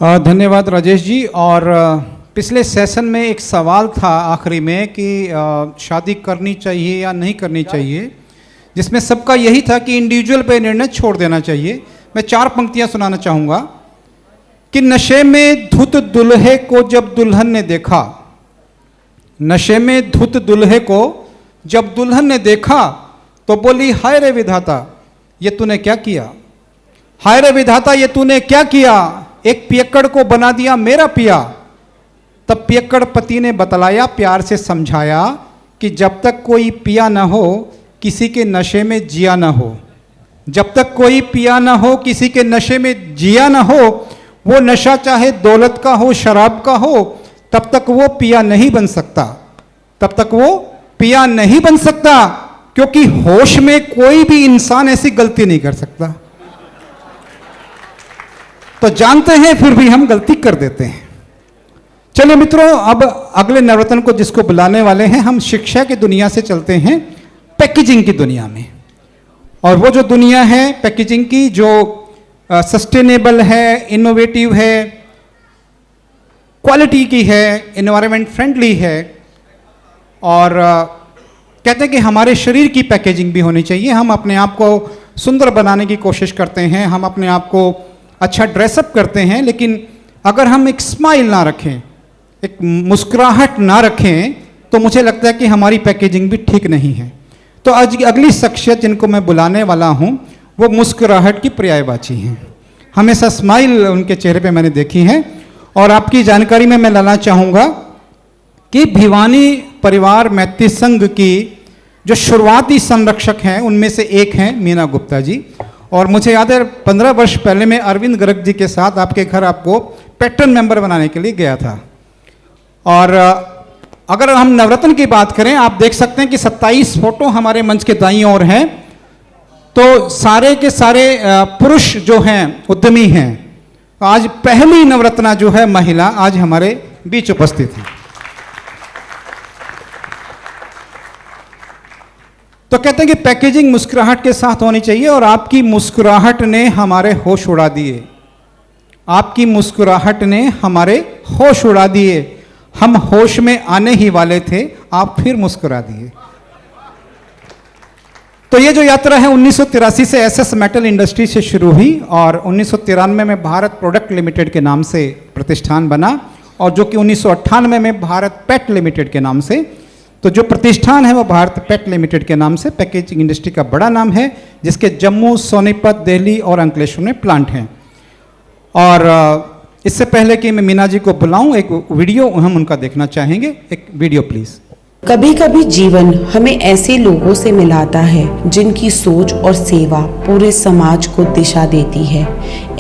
धन्यवाद राजेश जी। और पिछले सेशन में एक सवाल था आखिरी में कि शादी करनी चाहिए या नहीं करनी चाहिए, जिसमें सबका यही था कि इंडिविजुअल पे निर्णय छोड़ देना चाहिए। मैं 4 पंक्तियां सुनाना चाहूँगा कि नशे में धुत दुल्हे को जब दुल्हन ने देखा, नशे में धुत दुल्हे को जब दुल्हन ने देखा तो बोली, हाय रे विधाता ये तूने क्या किया, हाय रे विधाता ये तूने क्या किया, एक पियक्कड़ को बना दिया मेरा पिया। तब पियक्कड़ पति ने बतलाया, प्यार से समझाया कि जब तक कोई पिया न हो किसी के नशे में जिया न हो, जब तक कोई पिया न हो किसी के नशे में जिया न हो, वो नशा चाहे दौलत का हो शराब का हो, तब तक वो पिया नहीं बन सकता, तब तक वो पिया नहीं बन सकता, क्योंकि होश में कोई भी इंसान ऐसी गलती नहीं कर सकता। तो जानते हैं फिर भी हम गलती कर देते हैं। चलिए मित्रों, अब अगले नवरत्न को जिसको बुलाने वाले हैं, हम शिक्षा की दुनिया से चलते हैं पैकेजिंग की दुनिया में। और वो जो दुनिया है पैकेजिंग की, जो सस्टेनेबल है, इनोवेटिव है, क्वालिटी की है, एनवायरनमेंट फ्रेंडली है, और कहते हैं कि हमारे शरीर की पैकेजिंग भी होनी चाहिए। हम अपने आप को सुंदर बनाने की कोशिश करते हैं, हम अपने आप को अच्छा ड्रेसअप करते हैं, लेकिन अगर हम एक स्माइल ना रखें, एक मुस्कुराहट ना रखें, तो मुझे लगता है कि हमारी पैकेजिंग भी ठीक नहीं है। तो आज की अगली शख्सियत जिनको मैं बुलाने वाला हूं वो मुस्कुराहट की पर्यायवाची हैं। हमेशा स्माइल उनके चेहरे पे मैंने देखी है। और आपकी जानकारी में मैं लाना चाहूँगा कि भिवानी परिवार मैत्री संघ की जो शुरुआती संरक्षक हैं उनमें से एक हैं मीना गुप्ता जी। और मुझे याद है 15 वर्ष पहले मैं अरविंद गर्ग जी के साथ आपके घर आपको पैटर्न मेंबर बनाने के लिए गया था। और अगर हम नवरत्न की बात करें, आप देख सकते हैं कि 27 फोटो हमारे मंच के दाईं ओर हैं। तो सारे के सारे पुरुष जो हैं उद्यमी हैं। आज पहली नवरत्ना जो है महिला आज हमारे बीच उपस्थित है। तो कहते हैं कि पैकेजिंग मुस्कुराहट के साथ होनी चाहिए, और आपकी मुस्कुराहट ने हमारे होश उड़ा दिए, आपकी मुस्कुराहट ने हमारे होश उड़ा दिए। हम होश में आने ही वाले थे, आप फिर मुस्कुरा दिए। तो ये जो यात्रा है 1983 से एसएस मेटल इंडस्ट्री से शुरू हुई, और 1993 में भारत प्रोडक्ट लिमिटेड के नाम से प्रतिष्ठान बना, और जो कि 1998 में भारत पेट लिमिटेड के नाम से। तो जो प्रतिष्ठान है वो भारत पेट लिमिटेड के नाम से पैकेजिंग इंडस्ट्री का बड़ा नाम है, जिसके जम्मू, सोनीपत, दिल्ली और अंकलेश्वर में प्लांट हैं। और इससे पहले कि मैं मीना जी को बुलाऊं, एक वीडियो हम उनका देखना चाहेंगे। एक वीडियो प्लीज। कभी कभी जीवन हमें ऐसे लोगों से मिलाता है जिनकी सोच और सेवा पूरे समाज को दिशा देती है।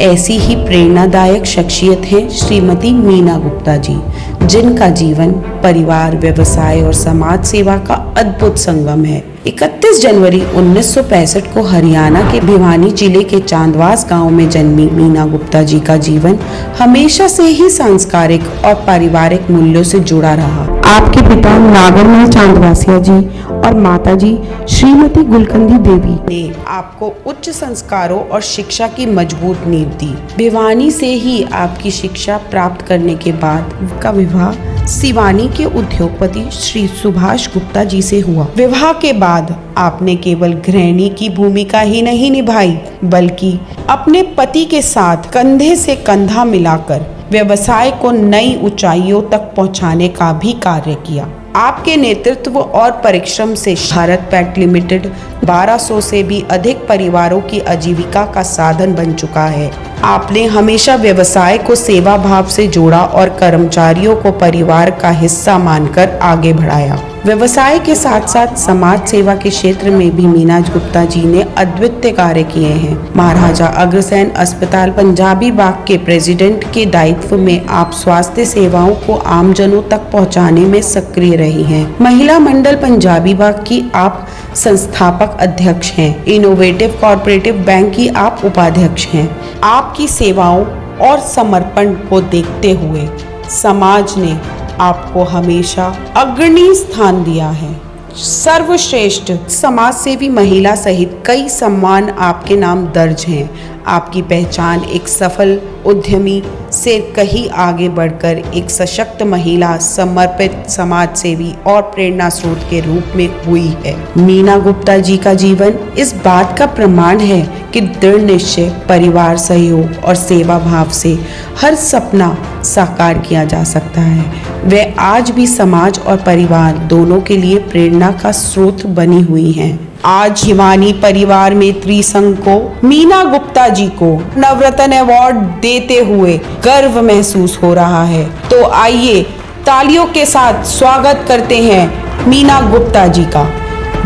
ऐसी ही प्रेरणादायक शख्सियत है श्रीमती मीना गुप्ता जी, जिनका जीवन परिवार, व्यवसाय और समाज सेवा का अद्भुत संगम है। 31 जनवरी 1965 को हरियाणा के भिवानी जिले के चांदवास गांव में जन्मी मीना गुप्ता जी का जीवन हमेशा से ही सांस्कारिक और पारिवारिक मूल्यों से जुड़ा रहा। आपके पिता नागरमल चांदवासिया जी और माता जी श्रीमती गुलकंदी देवी ने आपको उच्च संस्कारों और शिक्षा की मजबूत नींव दी। भिवानी से ही आपकी शिक्षा प्राप्त करने के बाद का विवाह सिवानी के उद्योगपति श्री सुभाष गुप्ता जी से हुआ। विवाह के बाद आपने केवल गृहिणी की भूमिका ही नहीं निभाई, बल्कि अपने पति के साथ कंधे से कंधा मिलाकर व्यवसाय को नई ऊंचाइयों तक पहुंचाने का भी कार्य किया। आपके नेतृत्व और परिश्रम से भारत पेट लिमिटेड 1200 से भी अधिक परिवारों की आजीविका का साधन बन चुका है। आपने हमेशा व्यवसाय को सेवा भाव से जोड़ा और कर्मचारियों को परिवार का हिस्सा मानकर आगे बढ़ाया। व्यवसाय के साथ साथ समाज सेवा के क्षेत्र में भी मीना गुप्ता जी ने अद्वितीय कार्य किए हैं। महाराजा अग्रसेन अस्पताल पंजाबी बाग के प्रेसिडेंट के दायित्व में आप स्वास्थ्य सेवाओं को आमजनों तक पहुंचाने में सक्रिय रही हैं। महिला मंडल पंजाबी बाग की आप संस्थापक अध्यक्ष हैं। इनोवेटिव कॉर्पोरेटिव बैंक की आप उपाध्यक्ष हैं। आपकी सेवाओं और समर्पण को देखते हुए समाज ने आपको हमेशा अग्रणी स्थान दिया है। सर्वश्रेष्ठ समाज सेवी महिला सहित कई सम्मान आपके नाम दर्ज हैं। आपकी पहचान एक सफल उद्यमी, से कहीं आगे बढ़कर एक सशक्त महिला, समर्पित समाज सेवी और प्रेरणा स्रोत के रूप में हुई है। मीना गुप्ता जी का जीवन इस बात का प्रमाण है कि दृढ़ निश्चय, परिवार सहयोग और सेवा भाव से हर सपना साकार किया जा सकता है। वे आज भी समाज और परिवार दोनों के लिए प्रेरणा का स्रोत बनी हुई हैं। आज हिमानी परिवार में त्रिसंघ को मीना गुप्ता जी को नवरत्न अवार्ड देते हुए गर्व महसूस हो रहा है। तो आइए तालियों के साथ स्वागत करते हैं मीना गुप्ता जी का।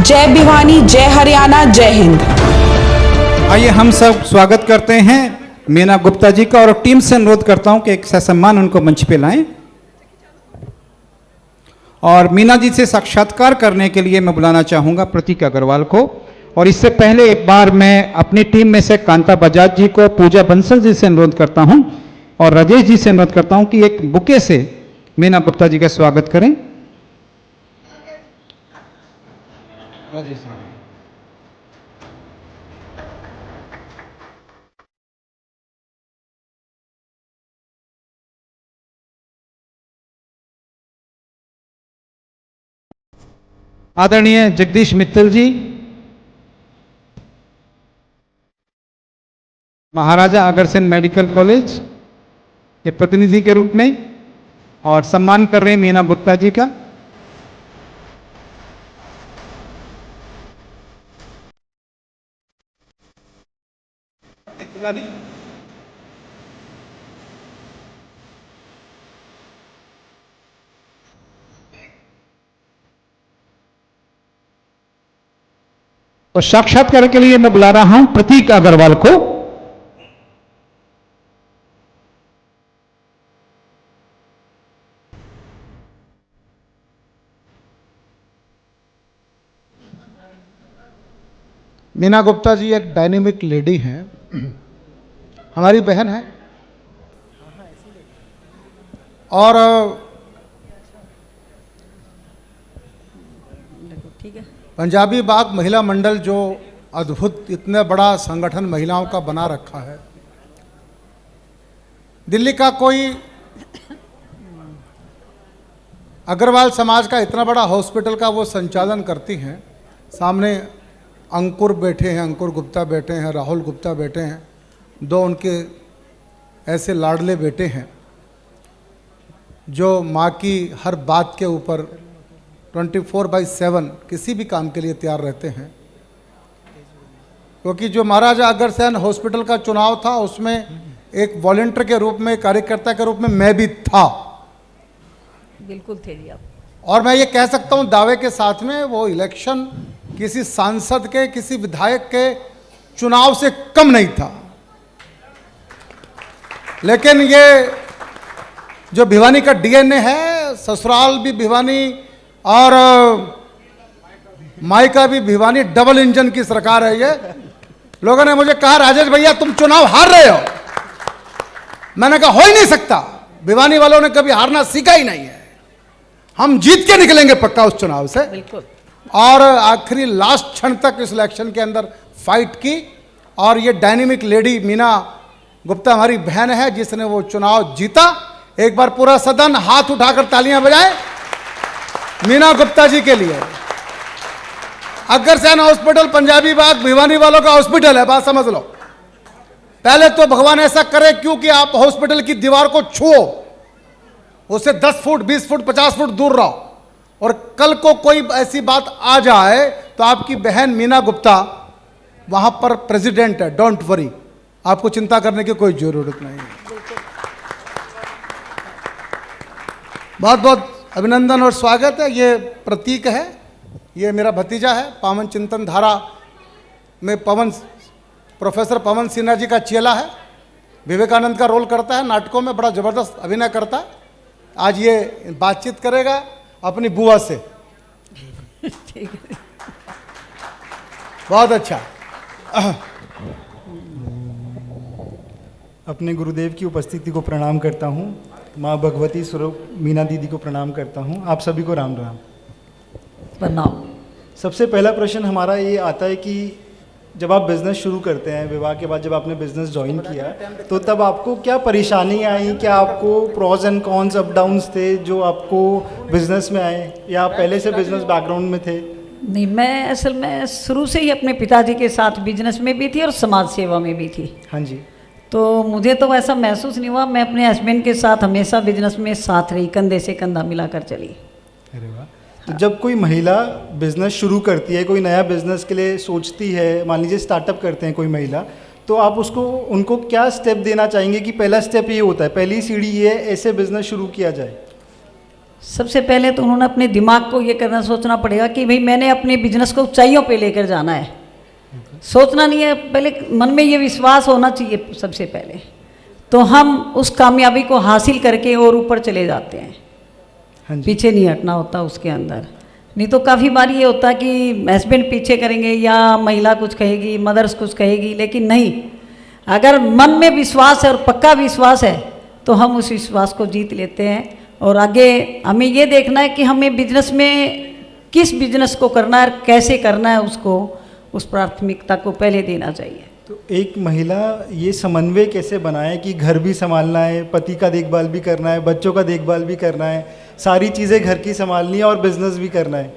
जय भिवानी, जय हरियाणा, जय हिंद। आइए हम सब स्वागत करते हैं मीना गुप्ता जी का और टीम से अनुरोध करता हूं कि एक ससम्मान उनको मंच पे लाएं। और मीना जी से साक्षात्कार करने के लिए मैं बुलाना चाहूंगा प्रतीक अग्रवाल को। और इससे पहले एक बार मैं अपनी टीम में से कांता बजाज जी को, पूजा बंसल जी से अनुरोध करता हूं और राजेश जी से अनुरोध करता हूं कि एक बुके से मीना गुप्ता जी का स्वागत करें। आदरणीय जगदीश मित्तल जी, महाराजा अग्रसेन मेडिकल कॉलेज के प्रतिनिधि के रूप में, और सम्मान कर रहे हैं मीना गुप्ता जी का। तो साक्षात्कार के लिए मैं बुला रहा हूं प्रतीक अग्रवाल को। मीना गुप्ता जी एक डायनेमिक लेडी हैं, हमारी बहन है और पंजाबी बाग महिला मंडल जो अद्भुत इतने बड़ा संगठन महिलाओं का बना रखा है, दिल्ली का कोई अग्रवाल समाज का इतना बड़ा हॉस्पिटल का वो संचालन करती हैं। सामने अंकुर बैठे हैं, अंकुर गुप्ता बैठे हैं, राहुल गुप्ता बैठे हैं, दो उनके ऐसे लाडले बेटे हैं जो माँ की हर बात के ऊपर 24/7 किसी भी काम के लिए तैयार रहते हैं। क्योंकि जो महाराजा अग्रसेन हॉस्पिटल का चुनाव था उसमें एक वॉलंटियर के रूप में, कार्यकर्ता के रूप में मैं भी था। बिल्कुल थे जी आप। और मैं ये कह सकता हूँ दावे के साथ में, वो इलेक्शन किसी सांसद के, किसी विधायक के चुनाव से कम नहीं था। लेकिन ये जो भिवानी का डीएनए है, ससुराल भी भिवानी और मायका भी भिवानी, डबल इंजन की सरकार है ये। लोगों ने मुझे कहा राजेश भैया तुम चुनाव हार रहे हो। मैंने कहा हो ही नहीं सकता, भिवानी वालों ने कभी हारना सीखा ही नहीं है, हम जीत के निकलेंगे पक्का उस चुनाव से। बिल्कुल। और आखिरी लास्ट क्षण तक इस इलेक्शन के अंदर फाइट की। और ये डायनेमिक लेडी मीना गुप्ता हमारी बहन है जिसने वो चुनाव जीता। एक बार पूरा सदन हाथ उठाकर तालियां बजाए मीना गुप्ता जी के लिए। अग्रसेन हॉस्पिटल पंजाबी बाग भिवानी वालों का हॉस्पिटल है, बात समझ लो। पहले तो भगवान ऐसा करे क्योंकि आप हॉस्पिटल की दीवार को छुओ, उससे 10 फुट 20 फुट 50 फुट दूर रहो, और कल को कोई ऐसी बात आ जाए तो आपकी बहन मीना गुप्ता वहां पर प्रेसिडेंट है। डोंट वरी, आपको चिंता करने की कोई जरूरत नहीं है। बहुत बहुत अभिनंदन और स्वागत है। ये प्रतीक है, ये मेरा भतीजा है, पावन चिंतन धारा में प्रोफेसर पवन सिन्हा जी का चेला है, विवेकानंद का रोल करता है, नाटकों में बड़ा जबरदस्त अभिनय करता है। आज ये बातचीत करेगा अपनी बुआ से। ठीक है। बहुत अच्छा। अपने गुरुदेव की उपस्थिति को प्रणाम करता हूँ। माँ भगवती स्वरूप मीना दीदी को प्रणाम करता हूँ। आप सभी को राम राम। प्रणाम। सबसे पहला प्रश्न हमारा ये आता है कि जब आप बिज़नेस शुरू करते हैं, विवाह के बाद जब आपने बिज़नेस ज्वाइन किया, तो तब आपको क्या परेशानी आई? क्या आपको pros and cons, up downs थे जो आपको बिज़नेस में आए, या आप पहले से बिज़नेस बैकग्राउंड में थे? नहीं, मैं असल में शुरू से ही अपने पिताजी के साथ बिजनेस में भी थी और समाज सेवा में भी थी। हाँ जी। तो मुझे तो ऐसा महसूस नहीं हुआ। मैं अपने हस्बैंड के साथ हमेशा बिजनेस में साथ रही, कंधे से कंधा मिलाकर चली। अरे वाह। तो जब कोई महिला बिजनेस शुरू करती है, कोई नया बिजनेस के लिए सोचती है, मान लीजिए स्टार्टअप करते हैं कोई महिला, तो आप उनको क्या स्टेप देना चाहेंगे कि पहला स्टेप ये होता है, पहली सीढ़ी ये है, ऐसे बिजनेस शुरू किया जाए? सबसे पहले तो उन्होंने अपने दिमाग को ये करना सोचना पड़ेगा कि भाई मैंने अपने बिजनेस को ऊंचाइयों पे लेकर जाना है। सोचना नहीं है, पहले मन में ये विश्वास होना चाहिए सबसे पहले, तो हम उस कामयाबी को हासिल करके और ऊपर चले जाते हैं। हाँ जी। पीछे नहीं हटना होता उसके अंदर। नहीं तो काफ़ी बार ये होता है कि हस्बैंड पीछे करेंगे या महिला कुछ कहेगी, मदर्स कुछ कहेगी, लेकिन नहीं, अगर मन में विश्वास है और पक्का विश्वास है तो हम उस विश्वास को जीत लेते हैं। और आगे हमें ये देखना है कि हमें बिजनेस में किस बिजनेस को करना है और कैसे करना है, उसको उस प्राथमिकता को पहले देना चाहिए। तो एक महिला ये समन्वय कैसे बनाए कि घर भी संभालना है, पति का देखभाल भी करना है, बच्चों का देखभाल भी करना है, सारी चीज़ें घर की संभालनी है और बिजनेस भी करना है?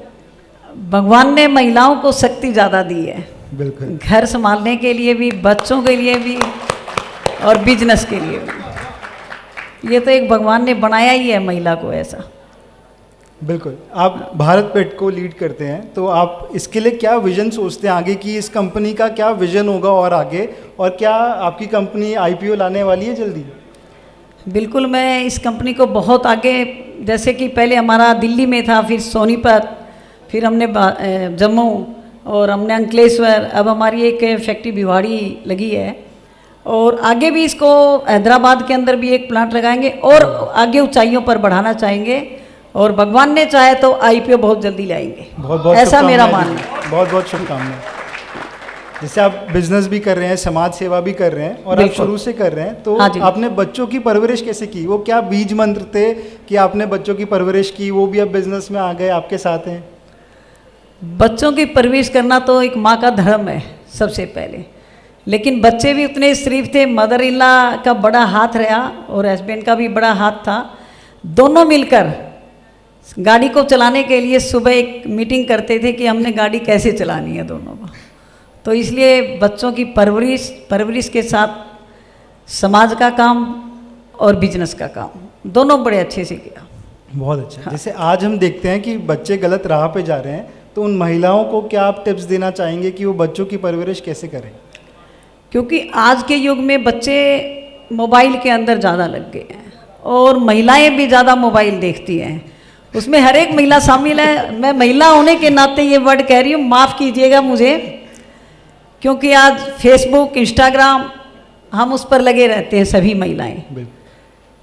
भगवान ने महिलाओं को शक्ति ज़्यादा दी है, बिल्कुल। घर संभालने के लिए भी, बच्चों के लिए भी और बिजनेस के लिए भी। ये तो एक भगवान ने बनाया ही है महिला को ऐसा। बिल्कुल। आप भारत पेट को लीड करते हैं, तो आप इसके लिए क्या विजन सोचते हैं आगे, कि इस कंपनी का क्या विजन होगा और आगे, और क्या आपकी कंपनी आईपीओ लाने वाली है जल्दी? बिल्कुल, मैं इस कंपनी को बहुत आगे, जैसे कि पहले हमारा दिल्ली में था, फिर सोनीपत, फिर हमने जम्मू और हमने अंकलेश्वर, अब हमारी एक फैक्ट्री भिवाड़ी लगी है और आगे भी इसको हैदराबाद के अंदर भी एक प्लांट लगाएंगे और आगे ऊंचाइयों पर बढ़ाना चाहेंगे और भगवान ने चाहे तो आईपीओ बहुत जल्दी लाएंगे। बहुत बहुत ऐसा मेरा शुभकामनाएं। मानना है। बहुत बहुत शुभकामनाएं। जैसे आप बिजनेस भी कर रहे हैं, समाज सेवा भी कर रहे हैं और आप बिल्कुल। शुरू से कर रहे हैं, तो हाँ जी। आपने बच्चों की परवरिश कैसे की? वो क्या बीज मंत्र थे कि आपने बच्चों की परवरिश की, वो भी अब बिजनेस में आ गए, आपके साथ हैं? बच्चों की परवरिश करना तो एक माँ का धर्म है सबसे पहले, लेकिन बच्चे भी उतने शरीफ थे। मदर इन लॉ का बड़ा हाथ रहा और हस्बैंड का भी बड़ा हाथ था। दोनों मिलकर गाड़ी को चलाने के लिए सुबह एक मीटिंग करते थे कि हमने गाड़ी कैसे चलानी है दोनों को। तो इसलिए बच्चों की परवरिश के साथ समाज का काम और बिजनेस का काम दोनों बड़े अच्छे से किया। बहुत अच्छा। जैसे आज हम देखते हैं कि बच्चे गलत राह पे जा रहे हैं, तो उन महिलाओं को क्या आप टिप्स देना चाहेंगे कि वो बच्चों की परवरिश कैसे करें? क्योंकि आज के युग में बच्चे मोबाइल के अंदर ज़्यादा लग गए हैं और महिलाएं भी ज़्यादा मोबाइल देखती हैं। उसमें हर एक महिला शामिल है। मैं महिला होने के नाते ये वर्ड कह रही हूँ, माफ़ कीजिएगा मुझे, क्योंकि आज फेसबुक, इंस्टाग्राम हम उस पर लगे रहते हैं सभी महिलाएं।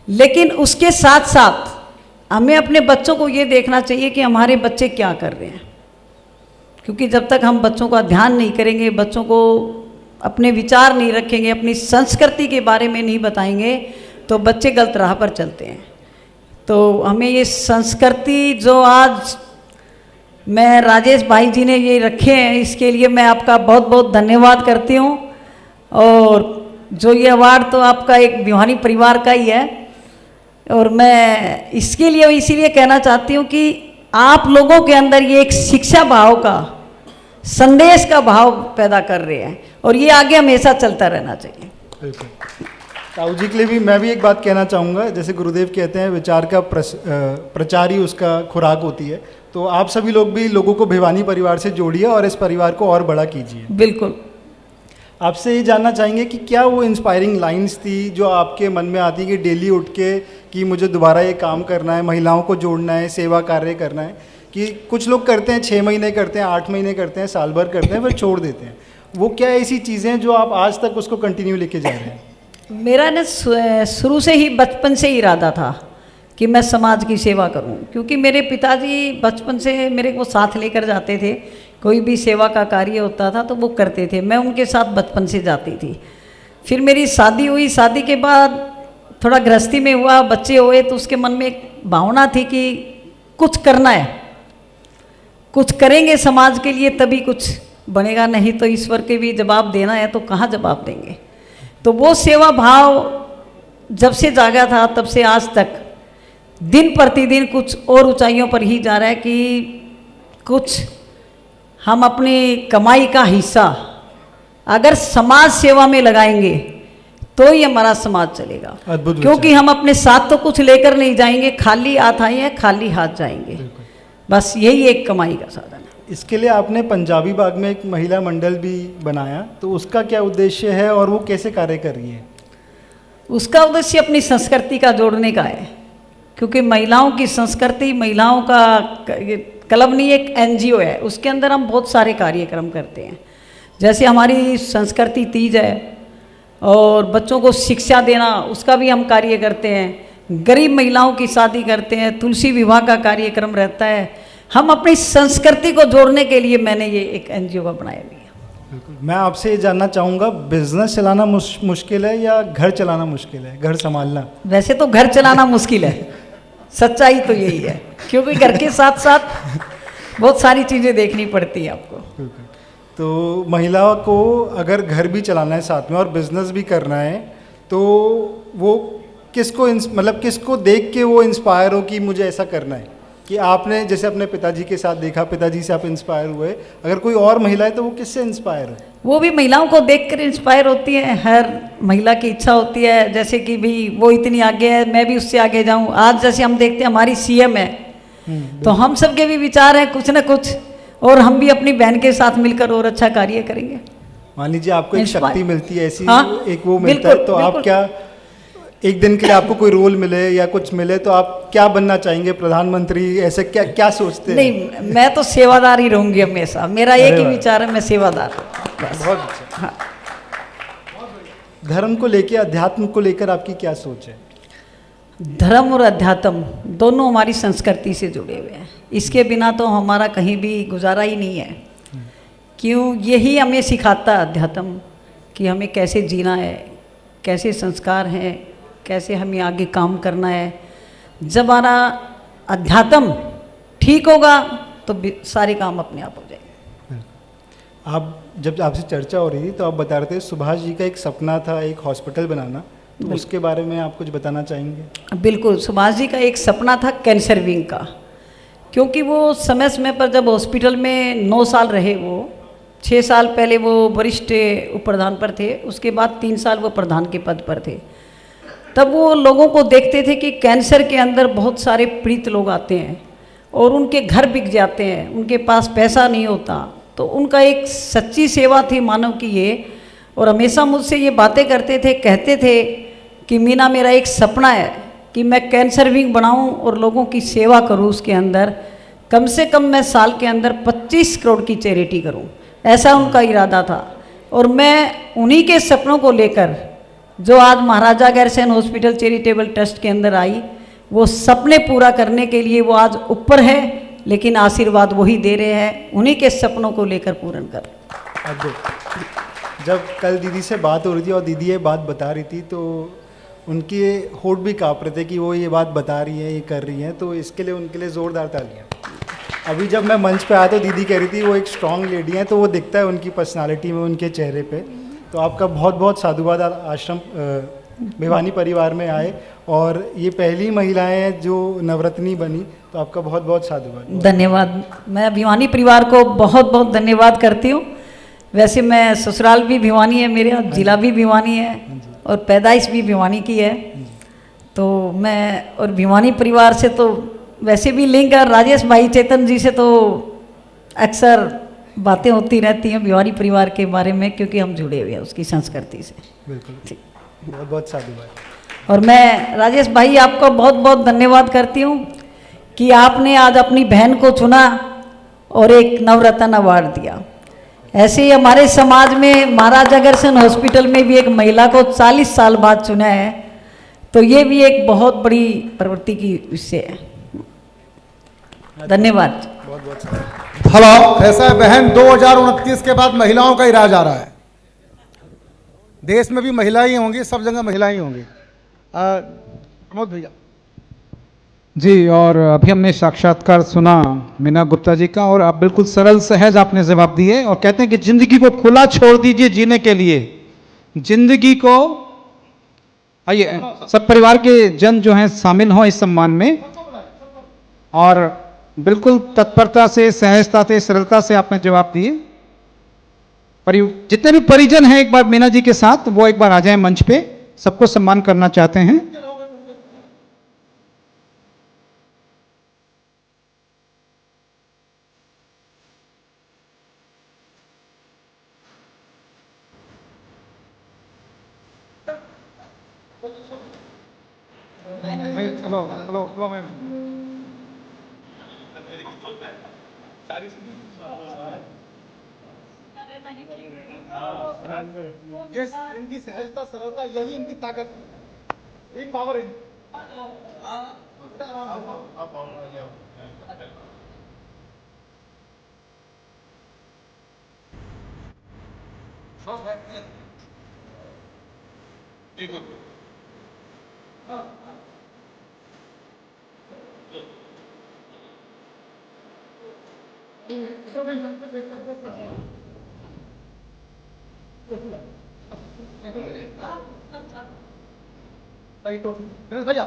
लेकिन उसके साथ साथ हमें अपने बच्चों को ये देखना चाहिए कि हमारे बच्चे क्या कर रहे हैं, क्योंकि जब तक हम बच्चों का ध्यान नहीं करेंगे, बच्चों को अपने विचार नहीं रखेंगे, अपनी संस्कृति के बारे में नहीं बताएंगे, तो बच्चे गलत राह पर चलते हैं। तो हमें ये संस्कृति जो आज मैं राजेश भाई जी ने ये रखे हैं, इसके लिए मैं आपका बहुत बहुत धन्यवाद करती हूँ। और जो ये अवार्ड तो आपका एक भिवानी परिवार का ही है, और मैं इसके लिए इसीलिए कहना चाहती हूँ कि आप लोगों के अंदर ये एक शिक्षा भाव का, संदेश का भाव पैदा कर रहे हैं और ये आगे हमेशा चलता रहना चाहिए। बिल्कुल। ताऊ जी के लिए भी मैं भी एक बात कहना चाहूँगा। जैसे गुरुदेव कहते हैं विचार का प्रचार ही उसका खुराक होती है, तो आप सभी लोग भी लोगों को भिवानी परिवार से जोड़िए और इस परिवार को और बड़ा कीजिए। बिल्कुल। आपसे ये जानना चाहेंगे कि क्या वो इंस्पायरिंग लाइंस थी जो आपके मन में आती कि डेली उठ के कि मुझे दोबारा ये काम करना है, महिलाओं को जोड़ना है, सेवा कार्य करना है, कि कुछ लोग करते हैं 6 महीने करते हैं, 8 महीने करते हैं, साल भर करते हैं, फिर छोड़ देते हैं। वो क्या ऐसी चीज़ें जो आप आज तक उसको कंटिन्यू लेके जा रहे हैं? मेरा ना शुरू से ही, बचपन से ही इरादा था कि मैं समाज की सेवा करूं, क्योंकि मेरे पिताजी बचपन से मेरे को साथ लेकर जाते थे। कोई भी सेवा का कार्य होता था तो वो करते थे, मैं उनके साथ बचपन से जाती थी। फिर मेरी शादी हुई, शादी के बाद थोड़ा गृहस्थी में हुआ, बच्चे हुए, तो उसके मन में एक भावना थी कि कुछ करना है, कुछ करेंगे समाज के लिए तभी कुछ बनेगा, नहीं तो ईश्वर के भी जवाब देना है तो कहाँ जवाब देंगे। तो वो सेवा भाव जब से जागा था तब से आज तक दिन प्रतिदिन कुछ और ऊंचाइयों पर ही जा रहा है कि कुछ हम अपनी कमाई का हिस्सा अगर समाज सेवा में लगाएंगे तो ही हमारा समाज चलेगा। अद्भुत क्योंकि हम अपने साथ तो कुछ लेकर नहीं जाएंगे, खाली हाथ आएंगे खाली हाथ जाएंगे। बस यही एक कमाई का साधन है। इसके लिए आपने पंजाबी बाग में एक महिला मंडल भी बनाया, तो उसका क्या उद्देश्य है और वो कैसे कार्य कर रही है? उसका उद्देश्य अपनी संस्कृति का जोड़ने का है, क्योंकि महिलाओं की संस्कृति, महिलाओं का क्लब नहीं, एक एनजीओ है, उसके अंदर हम बहुत सारे कार्यक्रम करते हैं। जैसे हमारी संस्कृति तीज है और बच्चों को शिक्षा देना, उसका भी हम कार्य करते हैं। गरीब महिलाओं की शादी करते हैं, तुलसी विवाह का कार्यक्रम रहता है। हम अपनी संस्कृति को जोड़ने के लिए मैंने ये एक एनजीओ का बनाया भी है। मैं आपसे ये जानना चाहूँगा, बिजनेस चलाना मुश्किल है या घर चलाना मुश्किल है, घर संभालना? वैसे तो घर चलाना मुश्किल है, सच्चाई तो यही है, क्योंकि घर के साथ साथ बहुत सारी चीज़ें देखनी पड़ती है आपको। तो महिला को अगर घर भी चलाना है साथ में और बिजनेस भी करना है, तो वो किसको मतलब किसको देख के वो इंस्पायर हो कि मुझे ऐसा करना है? कि आपने जैसे अपने पिताजी के साथ देखा, पिताजी से आप इंस्पायर हुए, अगर कोई और महिला है तो वो किससे इंस्पायर है? वो भी महिलाओं को देखकर इंस्पायर होती है। हर महिला की इच्छा होती है, जैसे कि भी वो इतनी आगे है, मैं भी उससे आगे जाऊं। आज जैसे हम देखते हैं हमारी सीएम है, तो हम सबके भी विचार हैं कुछ न कुछ, और हम भी अपनी बहन के साथ मिलकर और अच्छा कार्य करेंगे। मान लीजिए आपको एक शक्ति मिलती है ऐसी, हाँ, एक वो मिलता है, तो आप क्या एक दिन के लिए आपको कोई रोल मिले या कुछ मिले तो आप क्या बनना चाहेंगे? प्रधानमंत्री, ऐसे क्या क्या सोचते हैं? नहीं, मैं तो सेवादार ही रहूंगी हमेशा। मेरा एक ही विचार है, मैं सेवादार। बहुत अच्छा। हाँ। धर्म को लेकर, अध्यात्म को लेकर आपकी क्या सोच है? धर्म और अध्यात्म दोनों हमारी संस्कृति से जुड़े हुए हैं। इसके बिना तो हमारा कहीं भी गुजारा ही नहीं है। क्यों? यही हमें सिखाता है अध्यात्म कि हमें कैसे जीना है, कैसे संस्कार हैं, कैसे हमें आगे काम करना है। जब हमारा अध्यात्म ठीक होगा तो सारे काम अपने आप हो जाएंगे। आप जब आपसे चर्चा हो रही थी तो आप बता रहे थे सुभाष जी का एक सपना था एक हॉस्पिटल बनाना, तो उसके बारे में आप कुछ बताना चाहेंगे? बिल्कुल, सुभाष जी का एक सपना था कैंसर विंग का, क्योंकि वो समय समय पर जब हॉस्पिटल में 9 साल रहे, वो 6 साल पहले वो वरिष्ठ उप प्रधान पर थे, उसके बाद 3 साल वो प्रधान के पद पर थे। तब वो लोगों को देखते थे कि कैंसर के अंदर बहुत सारे पीड़ित लोग आते हैं और उनके घर बिक जाते हैं, उनके पास पैसा नहीं होता। तो उनका एक सच्ची सेवा थी मानव की ये, और हमेशा मुझसे ये बातें करते थे, कहते थे कि मीना, मेरा एक सपना है कि मैं कैंसर विंग बनाऊं और लोगों की सेवा करूं। उसके अंदर कम से कम मैं साल के अंदर 25 करोड़ की चैरिटी करूं, ऐसा उनका इरादा था। और मैं उन्हीं के सपनों को लेकर जो आज Maharaja Agrasen hospital charitable trust के अंदर आई, वो सपने पूरा करने के लिए वो आज ऊपर है, लेकिन आशीर्वाद वही दे रहे हैं, उन्हीं के सपनों को लेकर पूर्ण कर। जब कल दीदी से बात हो रही थी और दीदी ये बात बता रही थी तो उनके होठ भी काँप रहे थे कि वो ये बात बता रही है, ये कर रही हैं, तो इसके लिए उनके लिए ज़ोरदार तालियां। अभी जब मैं मंच पे आया तो दीदी कह रही थी वो एक स्ट्रॉन्ग लेडी हैं, तो वो दिखता है उनकी पर्सनालिटी में, उनके चेहरे पे। तो आपका बहुत बहुत साधुवाद, आश्रम भिवानी परिवार में आए और ये पहली महिलाएं हैं जो नवरत्नी बनी, तो आपका बहुत बहुत साधुवाद। धन्यवाद। मैं भिवानी परिवार को बहुत बहुत धन्यवाद करती हूँ। वैसे मैं ससुराल भी भिवानी है मेरा, जिला भी भिवानी है और पैदाइश भी भिवानी की है। तो मैं और भिवानी परिवार से तो वैसे भी लिंक है, राजेश भाई चेतन जी से तो अक्सर बातें होती रहती हैं भिवानी परिवार के बारे में, क्योंकि हम जुड़े हुए हैं उसकी संस्कृति से। बिल्कुल, बहुत बहुत साधुवाद। और मैं राजेश भाई आपको बहुत बहुत धन्यवाद करती हूँ कि आपने आज अपनी बहन को चुना और एक नवरत्न अवार्ड दिया। ऐसे ही हमारे समाज में महाराजा अग्रसेन हॉस्पिटल में भी एक महिला को 40 साल बाद चुना है, तो ये भी एक बहुत बड़ी प्रवृत्ति की विषय है। धन्यवाद। हेलो, ऐसा है बहन, 2029 के बाद महिलाओं का ही राज आ रहा है। देश में भी महिलाएं होंगी, सब जगह महिलाएं होंगी। प्रमोद भैया, जी, और अभी हमने साक्षात्कार सुना मीना गुप्ता जी का, और आप बिल्कुल सरल सहज आपने जवाब दिए, और कहते हैं कि जिंदगी को खुला छोड़ दीजिए जीने के लिए। जिंदगी को, आइए सब परिवार के जन जो हैं शामिल हों इस सम्मान में, और बिल्कुल तत्परता से, सहजता से, सरलता से आपने जवाब दिए। जितने भी परिजन हैं एक बार मीना जी के साथ, वो एक बार आ जाएं मंच पे, सबको सम्मान करना चाहते हैं। Hello hello hello ma'am. Yes, इनकी सहजता सरलता यही इनकी ताकत, एक पावर है। भैया